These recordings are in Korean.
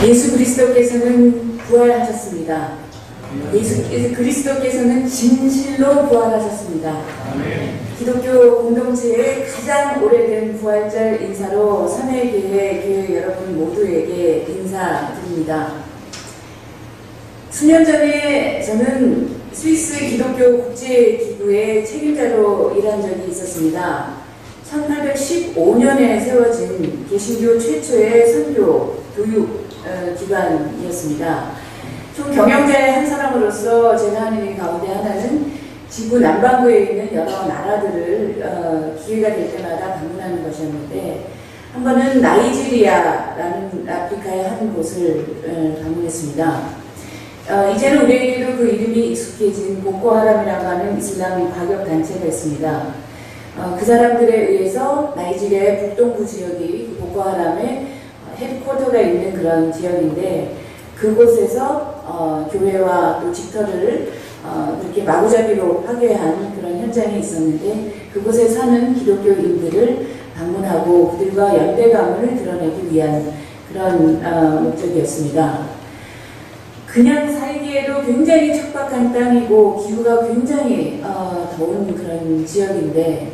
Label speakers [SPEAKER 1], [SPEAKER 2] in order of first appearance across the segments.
[SPEAKER 1] 예수 그리스도께서는 부활하셨습니다. 예수 그리스도께서는 진실로 부활하셨습니다. 기독교 공동체의 가장 오래된 부활절 인사로 삼회교회 교회 여러분 모두에게 인사드립니다. 수년 전에 저는 스위스 기독교 국제기구의 책임자로 일한 적이 있었습니다. 1815년에 세워진 개신교 최초의 선교 교육 기관이었습니다. 총 경영자의 한 사람으로서 제가 하는 일 가운데 하나는 지구 남반구에 있는 여러 나라들을 기회가 될 때마다 방문하는 것이었는데, 한 번은 나이지리아라는 아프리카의 한 곳을 방문했습니다. 이제는 우리에게도 그 이름이 익숙해진 보코하람이라고 하는 이슬람 과격 단체가 있습니다. 그 사람들에 의해서 나이지리아의 북동부 지역이 그 보코하람의 헤드쿼터가 있는 그런 지역인데, 그곳에서 교회와 또 집터를 그렇게 마구잡이로 파괴한 그런 현장이 있었는데, 그곳에 사는 기독교인들을 방문하고 그들과 연대감을 드러내기 위한 그런 목적이었습니다. 그냥 살기에도 굉장히 척박한 땅이고 기후가 굉장히 더운 그런 지역인데,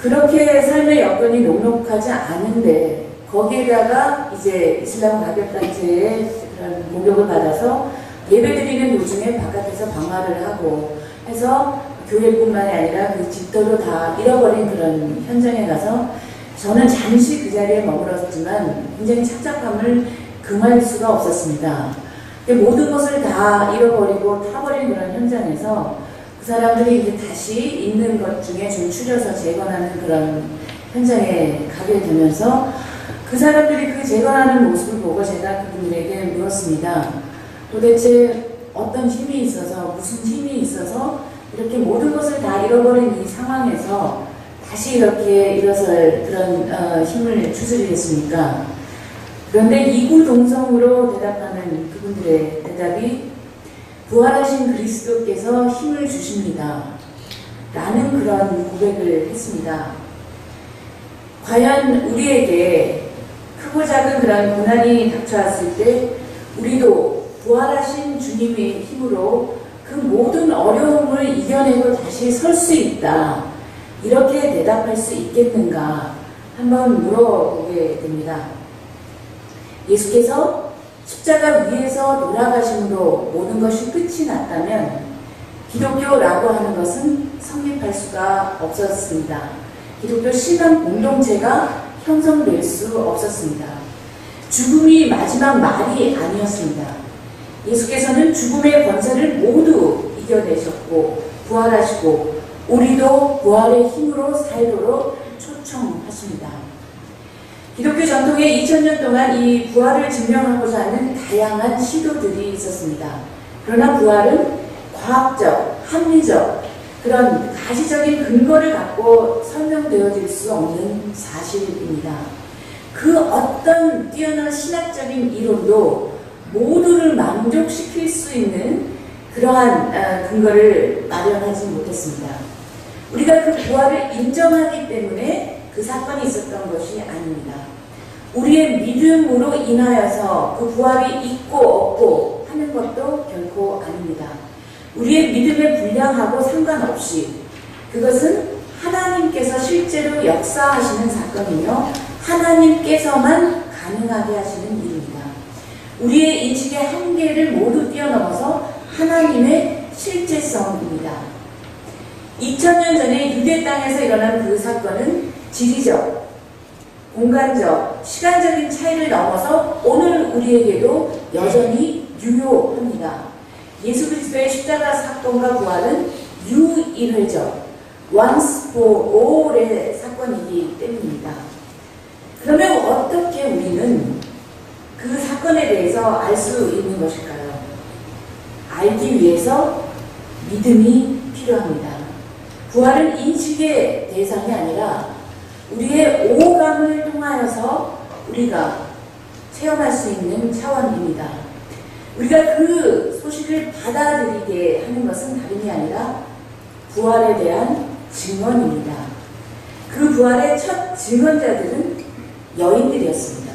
[SPEAKER 1] 그렇게 삶의 여건이 녹록하지 않은데 거기에다가 이제 이슬람 가격단체의 그런 공격을 받아서 예배드리는 도중에 바깥에서 방화를 하고 해서 교회뿐만이 아니라 그 집도도 다 잃어버린 그런 현장에 가서 저는 잠시 그 자리에 머물었지만 굉장히 착잡함을 금할 수가 없었습니다. 모든 것을 다 잃어버리고 타버린 그런 현장에서 그 사람들이 이제 다시 있는 것 중에 좀 추려서 재건하는 그런 현장에 가게 되면서 그 사람들이 그 재건하는 모습을 보고 제가 그분들에게 물었습니다. 도대체 어떤 힘이 있어서, 무슨 힘이 있어서 이렇게 모든 것을 다 잃어버린 이 상황에서 다시 이렇게 일어설 그런 힘을 추스리겠습니까? 그런데 이구동성으로 대답하는 그분들의 대답이 부활하신 그리스도께서 힘을 주십니다. 라는 그런 고백을 했습니다. 과연 우리에게 크고 작은 그런 고난이 닥쳐왔을 때 우리도 부활하신 주님의 힘으로 그 모든 어려움을 이겨내고 다시 설 수 있다, 이렇게 대답할 수 있겠는가 한번 물어보게 됩니다. 예수께서 십자가 위에서 돌아가심으로 모든 것이 끝이 났다면 기독교라고 하는 것은 성립할 수가 없었습니다. 기독교 신앙 공동체가 형성될 수 없었습니다. 죽음이 마지막 말이 아니었습니다. 예수께서는 죽음의 권세를 모두 이겨내셨고 부활하시고 우리도 부활의 힘으로 살도록 초청하십니다. 기독교 전통에 2000년 동안 이 부활을 증명하고자 하는 다양한 시도들이 있었습니다. 그러나 부활은 과학적, 합리적, 그런 가시적인 근거를 갖고 설명되어질 수 없는 사실입니다. 그 어떤 뛰어난 신학적인 이론도 모두를 만족시킬 수 있는 그러한 근거를 마련하지 못했습니다. 우리가 그 부활을 인정하기 때문에 그 사건이 있었던 것이 아닙니다. 우리의 믿음으로 인하여서 그 부활이 있고 없고 하는 것도 결코 아닙니다. 우리의 믿음의 분량하고 상관없이 그것은 하나님께서 실제로 역사하시는 사건이며 하나님께서만 가능하게 하시는 일입니다. 우리의 인식의 한계를 모두 뛰어넘어서 하나님의 실제성입니다. 2000년 전에 유대 땅에서 일어난 그 사건은 지리적, 공간적, 시간적인 차이를 넘어서 오늘 우리에게도 여전히 유효합니다. 예수 그리스도의 십자가 사건과 부활은 유일회적, once for all의 사건이기 때문입니다. 그러면 어떻게 우리는 그 사건에 대해서 알 수 있는 것일까요? 알기 위해서 믿음이 필요합니다. 부활은 인식의 대상이 아니라 우리의 오감을 통하여서 우리가 체험할 수 있는 차원입니다. 우리가 그 소식을 받아들이게 하는 것은 다름이 아니라 부활에 대한 증언입니다. 그 부활의 첫 증언자들은 여인들이었습니다.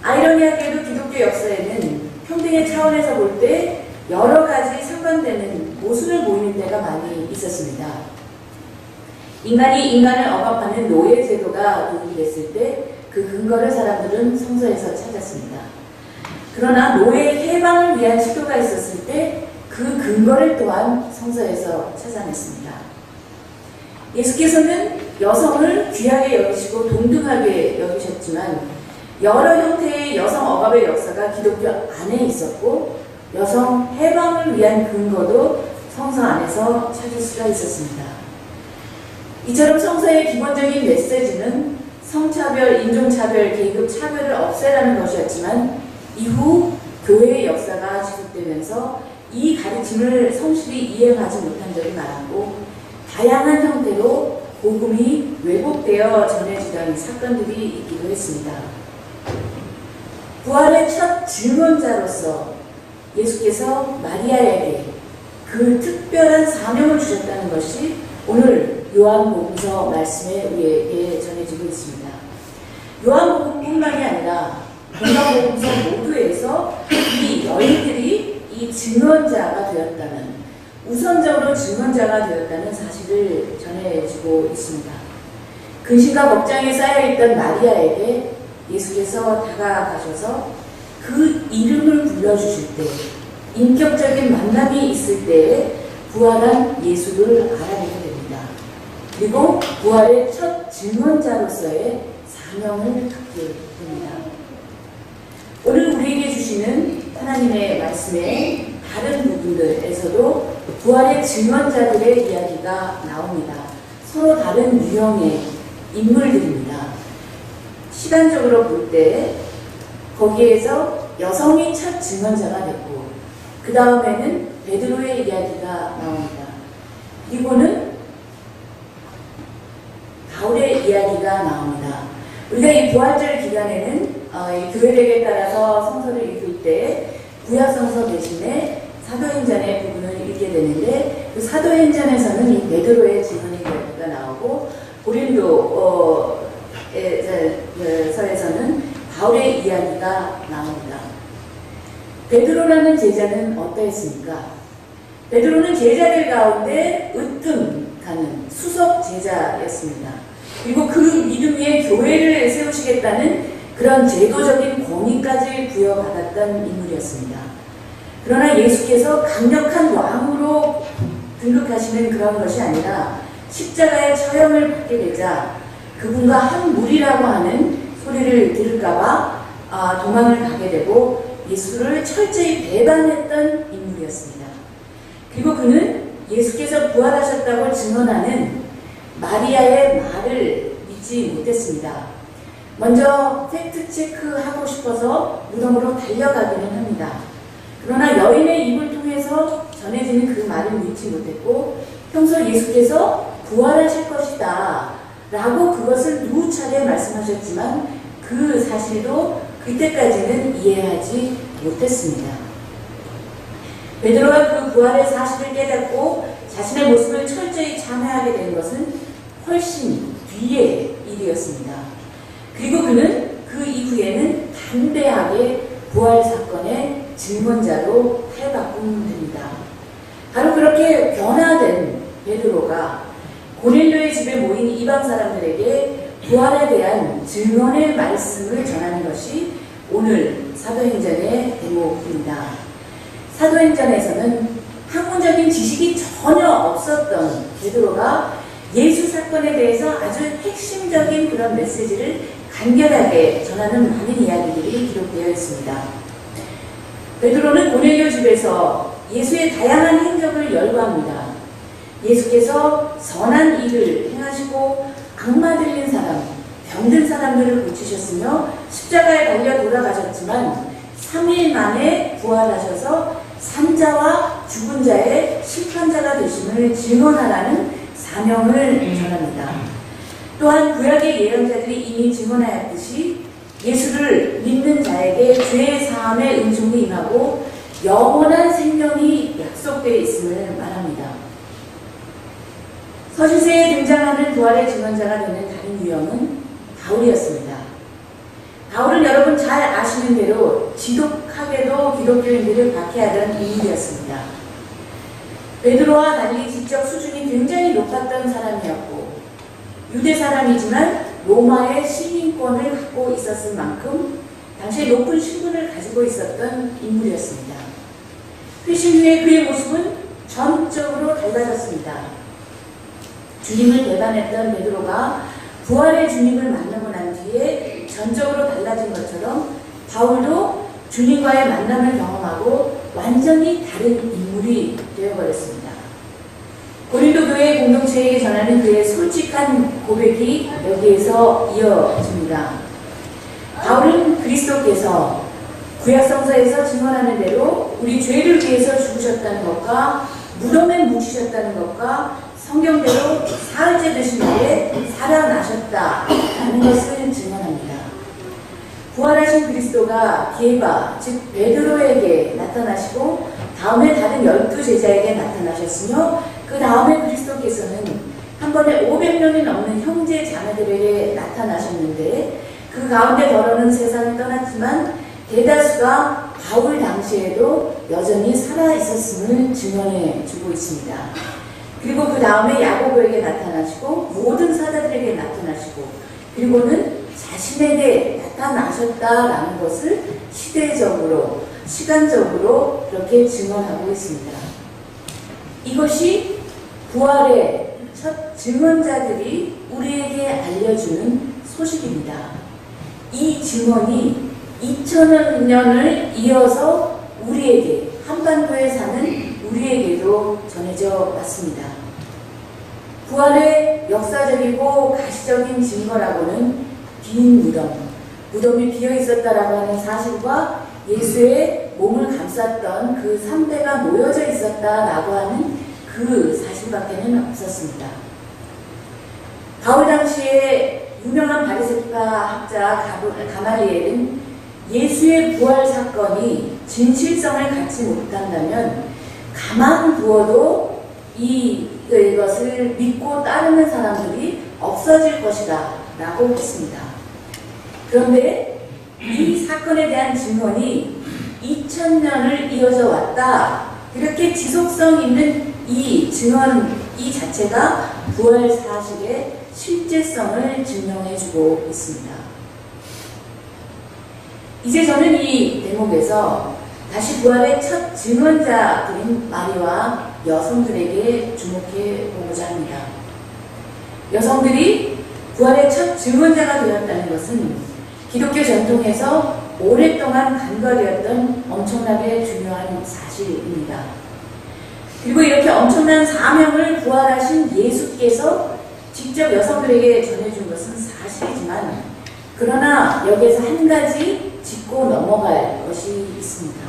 [SPEAKER 1] 아이를 아이러니하게도 기독교 역사에는 평등의 차원에서 볼 때 여러 가지 상반되는 모순을 보이는 때가 많이 있었습니다. 인간이 인간을 억압하는 노예 제도가 도입이 됐을 때 그 근거를 사람들은 성서에서 찾았습니다. 그러나 노예 해방을 위한 시도가 있었을 때 그 근거를 또한 성서에서 찾아냈습니다. 예수께서는 여성을 귀하게 여기시고 동등하게 여기셨지만 여러 형태의 여성 억압의 역사가 기독교 안에 있었고 여성 해방을 위한 근거도 성서 안에서 찾을 수가 있었습니다. 이처럼 성서의 기본적인 메시지는 성차별, 인종차별, 계급차별을 없애라는 것이었지만 이후 교회의 역사가 지속되면서 이 가르침을 성실히 이행하지 못한 적이 많았고 다양한 형태로 복음이 왜곡되어 전해지던 사건들이 있기도 했습니다. 부활의 첫 증언자로서 예수께서 마리아에게 그 특별한 사명을 주셨다는 것이 오늘 요한복음서 말씀에 우리에게 전해지고 있습니다. 요한복음뿐만이 아니라 건강복음서 모두에서 이 여인들이 이 증언자가 되었다는, 우선적으로 증언자가 되었다는 사실을 전해지고 있습니다. 근심과 걱정에 쌓여있던 마리아에게 예수께서 다가가셔서 그 이름을 불러주실 때, 인격적인 만남이 있을 때에 부활한 예수를 알아내게 됩니다. 그리고 부활의 첫 증언자로서의 사명을 갖게 됩니다. 오늘 우리에게 주시는 하나님의 말씀의 다른 부분들에서도 부활의 증언자들의 이야기가 나옵니다. 서로 다른 유형의 인물들입니다. 시간적으로 볼 때 거기에서 여성이 첫 증언자가 됐고 그 다음에는 베드로의 이야기가 나옵니다. 그리고는 바울의 이야기가 나옵니다. 우리가 이 부활절 기간에는 이 교회력에 따라서 성서를 읽을 때 구약성서 대신에 사도행전의 부분을 읽게 되는데 그 사도행전에서는 이 베드로의 증언의 이야기가 나오고 고린도 서에서는 바울의 이야기가 나옵니다. 베드로라는 제자는 어떠했습니까? 베드로는 제자들 가운데 으뜸가는 수석 제자였습니다. 그리고 그 믿음 위에 교회를 세우시겠다는 그런 제도적인 권위까지 부여받았던 인물이었습니다. 그러나 예수께서 강력한 왕으로 등극하시는 그런 것이 아니라 십자가의 처형을 받게 되자 그분과 한 무리라고 하는 소리를 들을까봐 도망을 가게 되고 예수를 철저히 배반했던 인물이었습니다. 그리고 그는 예수께서 부활하셨다고 증언하는 마리아의 말을 믿지 못했습니다. 먼저 팩트체크하고 싶어서 무덤으로 달려가기는 합니다. 그러나 여인의 입을 통해서 전해지는 그 말을 믿지 못했고 평소 예수께서 부활하실 것이다 라고 그것을 누차례 말씀하셨지만 그 사실도 그때까지는 이해하지 못했습니다. 베드로가 그 부활의 사실을 깨닫고 자신의 모습을 철저히 참회하게 된 것은 훨씬 뒤의 일이었습니다. 그리고 그는 그 이후에는 담대하게 부활 사건의 증언자로 탈바꿈됩니다. 바로 그렇게 변화된 베드로가 고넬료의 집에 모인 이방 사람들에게 부활에 대한 증언의 말씀을 전하는 것이 오늘 사도행전의 대목입니다. 사도행전에서는 학문적인 지식이 전혀 없었던 베드로가 예수 사건에 대해서 아주 핵심적인 그런 메시지를 간결하게 전하는 많은 이야기들이 기록되어 있습니다. 베드로는 고넬료 집에서 예수의 다양한 행적을 열거합니다. 예수께서 선한 일을 행하시고 악마 들린 사람, 병든 사람들을 고치셨으며 십자가에 달려 돌아가셨지만 3일 만에 부활하셔서 산자와 죽은 자의 심판자가 되심을 증언하라는 사명을 전합니다. 또한 구약의 예언자들이 이미 증언하였듯이 예수를 믿는 자에게 죄의 사함의 은총이 임하고 영원한 생명이 약속되어 있음을 말합니다. 서신서에 등장하는 부활의 증언자가 되는 다른 유형은 바울이었습니다. 바울은 여러분 잘 아시는 대로 지독하게도 기독교인들을 박해하던 인물이었습니다. 베드로와 달리 지적 수준이 굉장히 높았던 사람이었고 유대 사람이지만 로마의 시민권을 갖고 있었을 만큼 당시에 높은 신분을 가지고 있었던 인물이었습니다. 회심 후에 그의 모습은 전적으로 달라졌습니다. 주님을 배반했던 베드로가 부활의 주님을 만나고 난 뒤에 전적으로 달라진 것처럼 바울도 주님과의 만남을 경험하고 완전히 다른 인물이 되어버렸습니다. 고린도 교회 공동체에게 전하는 그의 솔직한 고백이 여기에서 이어집니다. 바울은 그리스도께서 구약성서에서 증언하는 대로 우리 죄를 위해서 죽으셨다는 것과 무덤에 묻히셨다는 것과 성경대로 사흘째 되신 날에 살아나셨다는 것을 증언합니다. 부활하신 그리스도가 게바, 즉 베드로에게 나타나시고 다음에 다른 12제자에게 나타나셨으며 그 다음에 그리스도께서는 한 번에 500명이 넘는 형제 자매들에게 나타나셨는데 그 가운데 더러는 세상을 떠났지만 대다수가 바울 당시에도 여전히 살아있었음을 증언해 주고 있습니다. 그리고 그 다음에 야고보에게 나타나시고 모든 사자들에게 나타나시고 그리고는 자신에게 나타나셨다라는 것을 시대적으로 시간적으로 그렇게 증언하고 있습니다. 이것이 부활의 첫 증언자들이 우리에게 알려주는 소식입니다. 이 증언이 2000년을 이어서 우리에게 한반도에 사는 우리에게도 전해져 왔습니다. 부활의 역사적이고 가시적인 증거라고는 빈 무덤이 비어 있었다라고 하는 사실과 예수의 몸을 감쌌던 그 삼배가 모여져 있었다라고 하는 그 사실밖에는 없었습니다. 바울 당시에 유명한 바리새파 학자 가말리엘은 예수의 부활 사건이 진실성을 갖지 못한다면 가만 두어도 이것을 믿고 따르는 사람들이 없어질 것이다 라고 했습니다. 그런데 이 사건에 대한 증언이 2000년을 이어져 왔다. 이렇게 지속성 있는 이 증언 이 자체가 부활 사실의 실제성을 증명해주고 있습니다. 이제 저는 이 대목에서 다시 부활의 첫 증언자들인 마리와 여성들에게 주목해 보고자 합니다. 여성들이 부활의 첫 증언자가 되었다는 것은 기독교 전통에서 오랫동안 간과되었던 엄청나게 중요한 사실입니다. 그리고 이렇게 엄청난 사명을 부활하신 예수께서 직접 여성들에게 전해준 것은 사실이지만 그러나 여기에서 한 가지 짚고 넘어갈 것이 있습니다.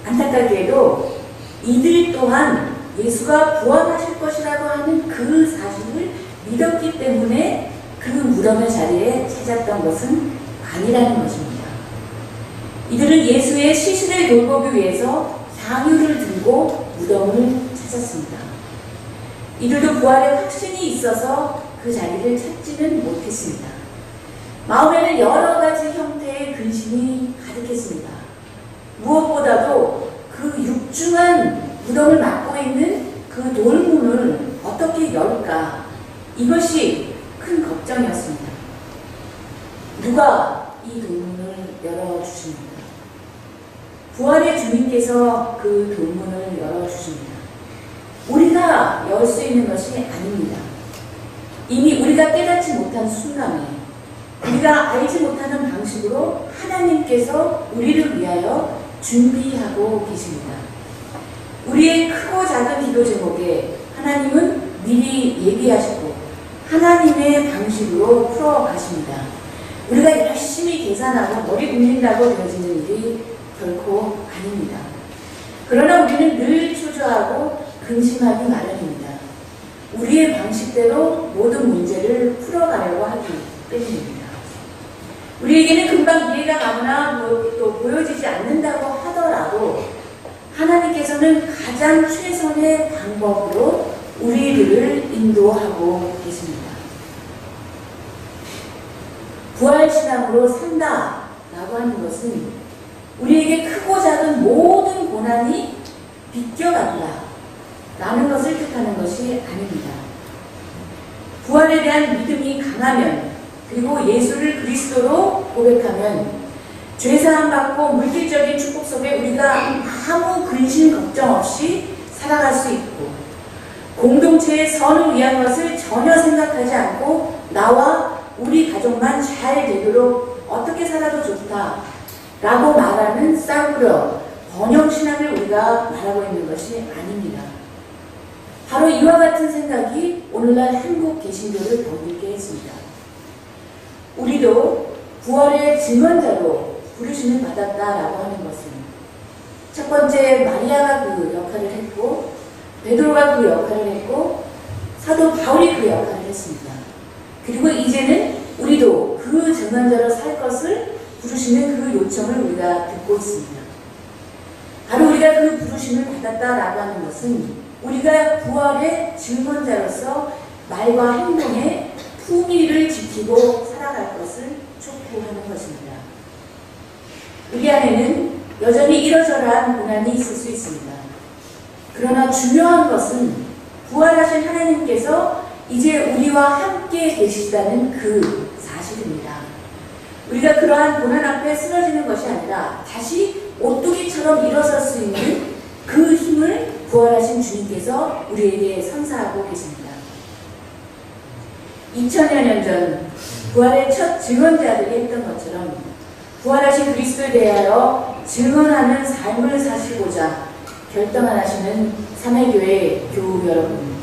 [SPEAKER 1] 안타깝게도 이들 또한 예수가 부활하실 것이라고 하는 그 사실을 믿었기 때문에 그 무덤의 자리에 찾았던 것은 아니라는 것입니다. 이들은 예수의 시신을 돌보기 위해서 상유를 들고 무덤을 찾았습니다. 이들도 부활의 확신이 있어서 그 자리를 찾지는 못했습니다. 마음에는 여러 가지 형태의 근심이 가득했습니다. 무엇보다도 그 육중한 무덤을 막고 있는 그 돌문을 어떻게 열까? 이것이 큰 걱정이었습니다. 누가 이 돌문을 열어주십니까? 부활의 주님께서 그 돌문을 열어주십니다. 우리가 열 수 있는 것이 아닙니다. 이미 우리가 깨닫지 못한 순간에 우리가 알지 못하는 방식으로 하나님께서 우리를 위하여 준비하고 계십니다. 우리의 크고 작은 기도 제목에 하나님은 미리 예비하시고 하나님의 방식으로 풀어가십니다. 우리가 열심히 계산하고 머리 굴린다고 되어지는 일이 결코 아닙니다. 그러나 우리는 늘 초조하고 근심하기 마련입니다. 우리의 방식대로 모든 문제를 풀어가려고 하기 때문입니다. 우리에게는 금방 이해가 가거나 또 보여지지 않는다고 하더라도 하나님께서는 가장 최선의 방법으로 우리들을 인도하고 계십니다. 부활신앙으로 산다라고 하는 것은 우리에게 크고 작은 모든 고난이 비껴간다 라는 것을 뜻하는 것이 아닙니다. 부활에 대한 믿음이 강하면, 그리고 예수를 그리스도로 고백하면 죄사함 받고 물질적인 축복 속에 우리가 아무 근심 걱정 없이 살아갈 수 있고, 공동체의 선을 위한 것을 전혀 생각하지 않고 나와 우리 가족만 잘 되도록 어떻게 살아도 좋다 라고 말하는 싸구려 번영신앙을 우리가 말하고 있는 것이 아닙니다. 바로 이와 같은 생각이 오늘날 한국 개신교를 병들게 했습니다. 우리도 부활의 증언자로 부르심을 받았다라고 하는 것은, 첫 번째 마리아가 그 역할을 했고, 베드로가 그 역할을 했고, 사도 바울이 그 역할을 했습니다. 그리고 이제는 우리도 그 증언자로 살 것을 부르시는 그 요청을 우리가 듣고 있습니다. 바로 우리가 그 부르심을 받았다라고 하는 것은 우리가 부활의 증언자로서 말과 행동에 품위를 지키고 살아갈 것을 촉구하는 것입니다. 우리 안에는 여전히 이러저러한 고난이 있을 수 있습니다. 그러나 중요한 것은 부활하신 하나님께서 이제 우리와 함께 계시다는 그 사실입니다. 우리가 그러한 고난 앞에 쓰러지는 것이 아니라 다시 오뚜기처럼 일어설 수 있는 그 힘을 부활하신 주님께서 우리에게 선사하고 계십니다. 2000여 년 전 부활의 첫 증언자들이 했던 것처럼 부활하신 그리스도에 대하여 증언하는 삶을 사시고자 결정하시는 삼회교회 교우 여러분,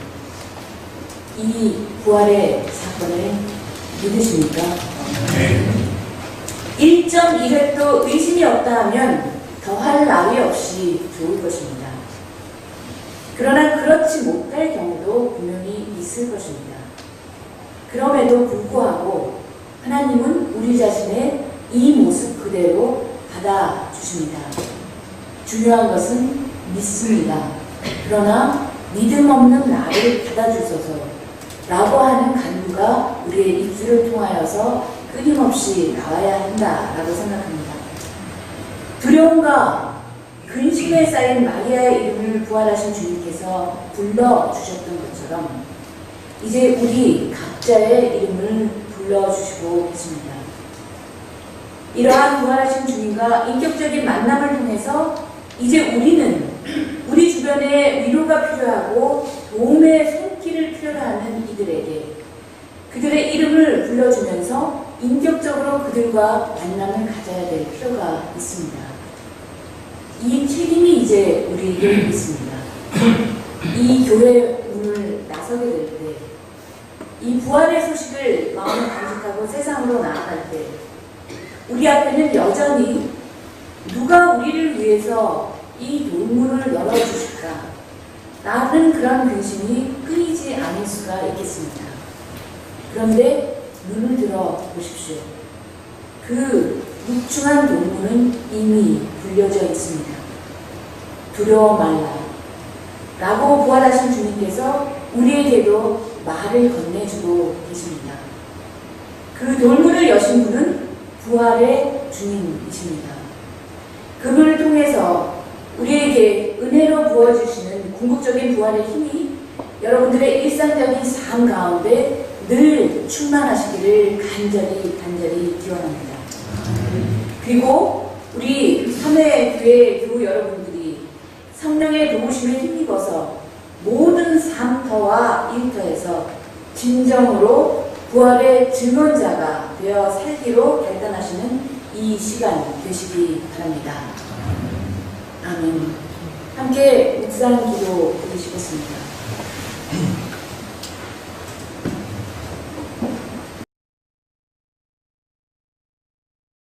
[SPEAKER 1] 이 부활의 사건을 믿으십니까? 네. 1.1획도 의심이 없다 하면 더할 나위 없이 좋을 것입니다. 그러나 그렇지 못할 경우도 분명히 있을 것입니다. 그럼에도 불구하고 하나님은 우리 자신의 이 모습 그대로 받아주십니다. 중요한 것은 믿습니다. 그러나 믿음 없는 나를 받아주소서 라고 하는 간구가 우리의 입술을 통하여서 끊임없이 나와야 한다라고 생각합니다. 두려움과 근심에 쌓인 마리아의 이름을 부활하신 주님께서 불러주셨던 것처럼 이제 우리 각자의 이름을 불러주시고 계십니다. 이러한 부활하신 주님과 인격적인 만남을 통해서 이제 우리는 우리 주변에 위로가 필요하고 도움의 손길을 필요로 하는 이들에게 그들의 이름을 불러주면서 인격적으로 그들과 만남을 가져야 될 필요가 있습니다. 이 책임이 이제 우리에게 있습니다. 이 교회 문을 나서게 될 때, 이 부활의 소식을 마음에 간직하고 세상으로 나아갈 때 우리 앞에는 여전히 누가 우리를 위해서 이 돌문을 열어주실까? 라는 그런 근심이 끊이지 않을 수가 있겠습니다. 그런데 눈을 들어 보십시오. 그 묵중한 돌문은 이미 불려져 있습니다. 두려워 말라. 라고 부활하신 주님께서 우리에게도 말을 건네주고 계십니다. 그 돌문을 여신 분은 부활의 주님이십니다. 그분을 통해서 우리에게 은혜로 부어주시는 궁극적인 부활의 힘이 여러분들의 일상적인 삶 가운데 늘 충만하시기를 간절히 기원합니다. 그리고 우리 삼회교회 교우 여러분들이 성령의 도우심에 힘입어서 모든 삶터와 일터에서 진정으로 부활의 증언자가 되어 살기로 결단하시는 이 시간 되시기 바랍니다. 아멘. 함께 묵상 기도 드리시겠습니다.